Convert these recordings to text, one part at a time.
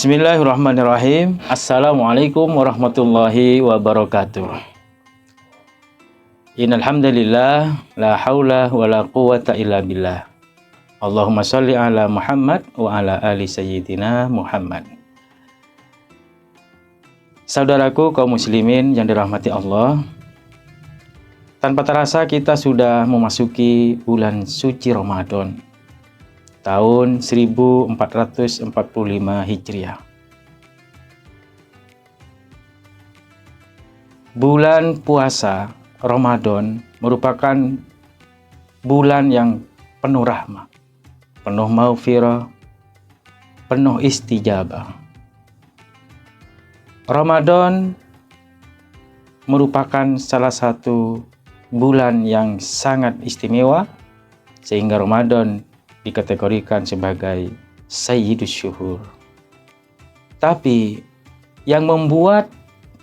Bismillahirrahmanirrahim. Assalamualaikum warahmatullahi wabarakatuh. Innal hamdalillah la haula wala quwata illa billah. Allahumma shalli ala Muhammad wa ala ali sayyidina Muhammad. Saudaraku kaum muslimin yang dirahmati Allah, tanpa terasa kita sudah memasuki bulan suci Ramadan tahun 1445 Hijriah. Bulan puasa Ramadan merupakan bulan yang penuh rahmat, penuh maghfirah, penuh istijabah. Ramadan merupakan salah satu bulan yang sangat istimewa, sehingga Ramadan dikategorikan sebagai Sayyidus Syuhur. Tapi yang membuat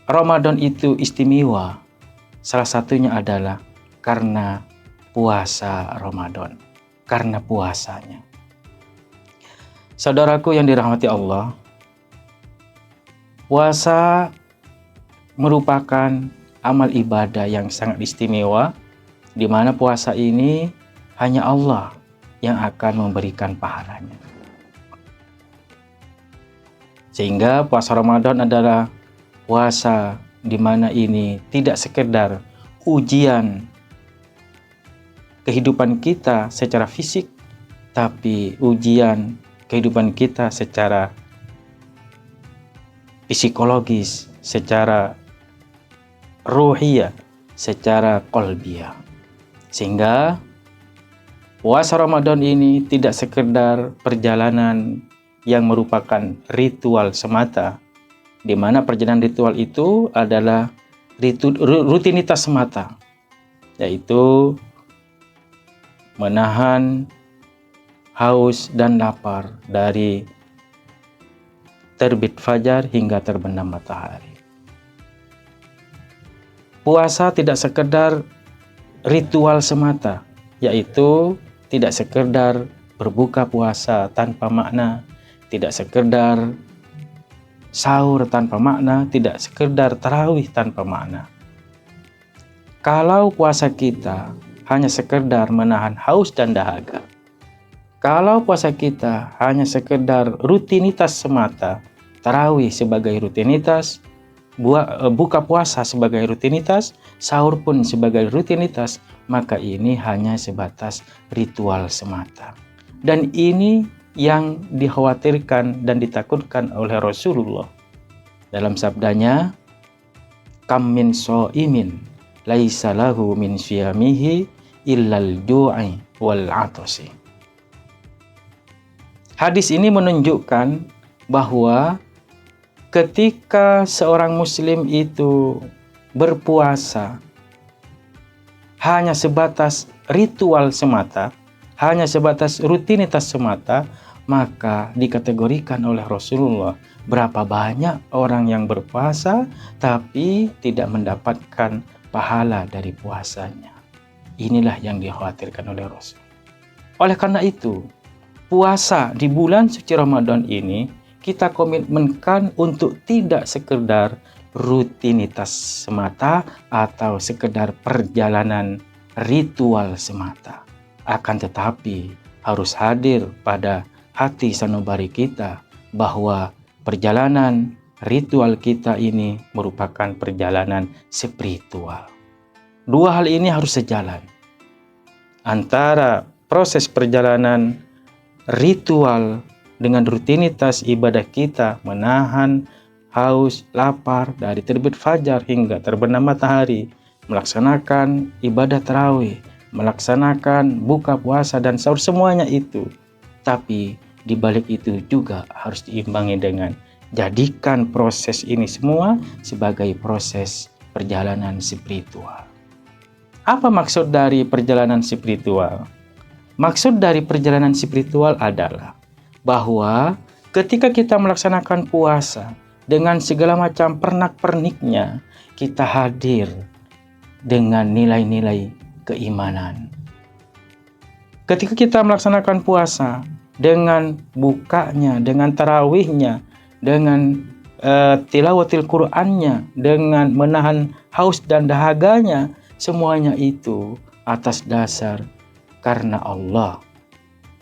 Ramadan itu istimewa, salah satunya adalah karena puasa Ramadan, karena puasanya. Saudaraku yang dirahmati Allah, puasa merupakan amal ibadah yang sangat istimewa, di mana puasa ini hanya Allah yang akan memberikan pahalanya. Sehingga puasa Ramadan adalah puasa di mana ini tidak sekedar ujian kehidupan kita secara fisik, tapi ujian kehidupan kita secara psikologis, secara ruhiyah, secara qalbiyah. Sehingga puasa Ramadan ini tidak sekedar perjalanan yang merupakan ritual semata, di mana perjalanan ritual itu adalah rutinitas semata, yaitu menahan haus dan lapar dari terbit fajar hingga terbenam matahari. Puasa tidak sekedar ritual semata, yaitu tidak sekedar berbuka puasa tanpa makna, tidak sekedar sahur tanpa makna, tidak sekedar tarawih tanpa makna. Kalau puasa kita hanya sekedar menahan haus dan dahaga, kalau puasa kita hanya sekedar rutinitas semata, tarawih sebagai rutinitas, buka puasa sebagai rutinitas, sahur pun sebagai rutinitas, maka ini hanya sebatas ritual semata. Dan ini yang dikhawatirkan dan ditakutkan oleh Rasulullah dalam sabdanya, kam min shaimin laisa lahu min syiyamihi illal ju'i wal 'atasi. Hadis ini menunjukkan bahwa ketika seorang muslim itu berpuasa hanya sebatas ritual semata, hanya sebatas rutinitas semata, maka dikategorikan oleh Rasulullah berapa banyak orang yang berpuasa tapi tidak mendapatkan pahala dari puasanya. Inilah yang dikhawatirkan oleh Rasul. Oleh karena itu, puasa di bulan suci Ramadan ini kita komitmenkan untuk tidak sekedar rutinitas semata atau sekedar perjalanan ritual semata, akan tetapi harus hadir pada hati sanubari kita bahwa perjalanan ritual kita ini merupakan perjalanan spiritual. Dua hal ini harus sejalan, antara proses perjalanan ritual dengan rutinitas ibadah kita menahan haus, lapar dari terbit fajar hingga terbenam matahari, melaksanakan ibadah tarawih, melaksanakan buka puasa dan sahur, semuanya itu. Tapi di balik itu juga harus diimbangi dengan jadikan proses ini semua sebagai proses perjalanan spiritual. Apa maksud dari perjalanan spiritual? Maksud dari perjalanan spiritual adalah bahwa ketika kita melaksanakan puasa dengan segala macam pernak-perniknya, kita hadir dengan nilai-nilai keimanan. Ketika kita melaksanakan puasa dengan bukanya, dengan tarawihnya, dengan tilawatil Qur'annya, dengan menahan haus dan dahaganya, semuanya itu atas dasar karena Allah,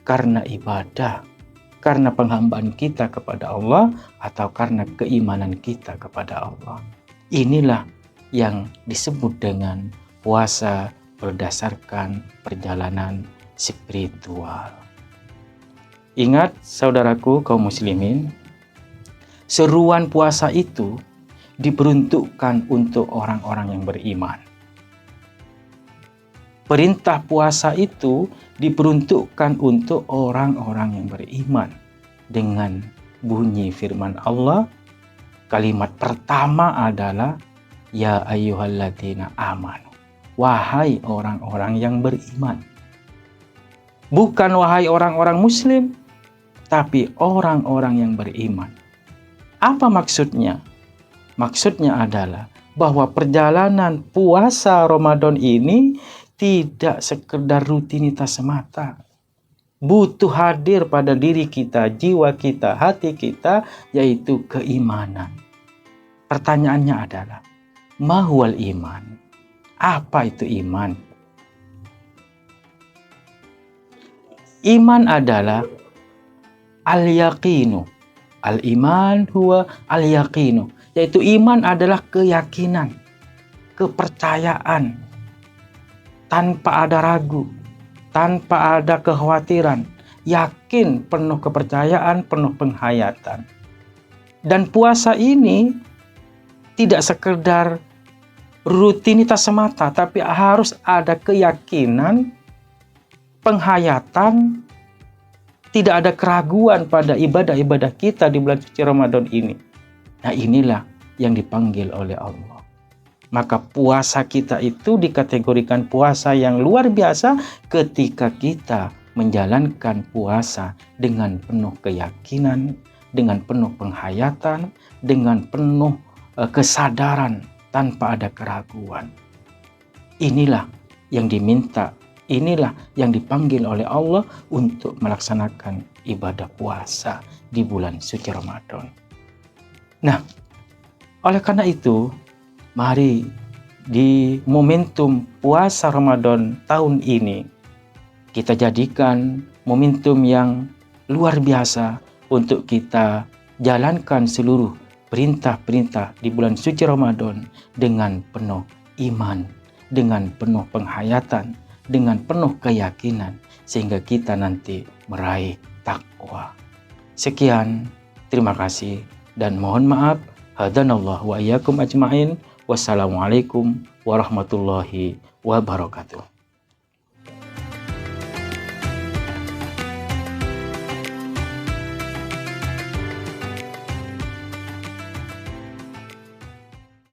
karena ibadah, karena penghambaan kita kepada Allah, atau karena keimanan kita kepada Allah. Inilah yang disebut dengan puasa berdasarkan perjalanan spiritual. Ingat saudaraku kaum muslimin, seruan puasa itu diperuntukkan untuk orang-orang yang beriman. Perintah puasa itu diperuntukkan untuk orang-orang yang beriman. Dengan bunyi firman Allah, kalimat pertama adalah ya ayyuhalladzina amanu. Wahai orang-orang yang beriman. Bukan wahai orang-orang muslim, tapi orang-orang yang beriman. Apa maksudnya? Maksudnya adalah bahwa perjalanan puasa Ramadan ini tidak sekedar rutinitas semata. Butuh hadir pada diri kita, jiwa kita, hati kita, yaitu keimanan. Pertanyaannya adalah, ma huwal iman? Apa itu iman? Iman adalah al-yaqinu. Al-iman huwa al-yaqinu. Yaitu iman adalah keyakinan, kepercayaan, tanpa ada ragu, tanpa ada kekhawatiran, yakin, penuh kepercayaan, penuh penghayatan. Dan puasa ini tidak sekedar rutinitas semata, tapi harus ada keyakinan, penghayatan, tidak ada keraguan pada ibadah-ibadah kita di bulan suci Ramadan ini. Nah, inilah yang dipanggil oleh Allah. Maka puasa kita itu dikategorikan puasa yang luar biasa ketika kita menjalankan puasa dengan penuh keyakinan, dengan penuh penghayatan, dengan penuh kesadaran tanpa ada keraguan. Inilah yang diminta, inilah yang dipanggil oleh Allah untuk melaksanakan ibadah puasa di bulan suci Ramadan. Nah, oleh karena itu, mari di momentum puasa Ramadan tahun ini, kita jadikan momentum yang luar biasa untuk kita jalankan seluruh perintah-perintah di bulan suci Ramadan dengan penuh iman, dengan penuh penghayatan, dengan penuh keyakinan, sehingga kita nanti meraih takwa. Sekian, terima kasih dan mohon maaf. Hadanallah wa iyyakum ajma'in. Wassalamualaikum warahmatullahi wabarakatuh.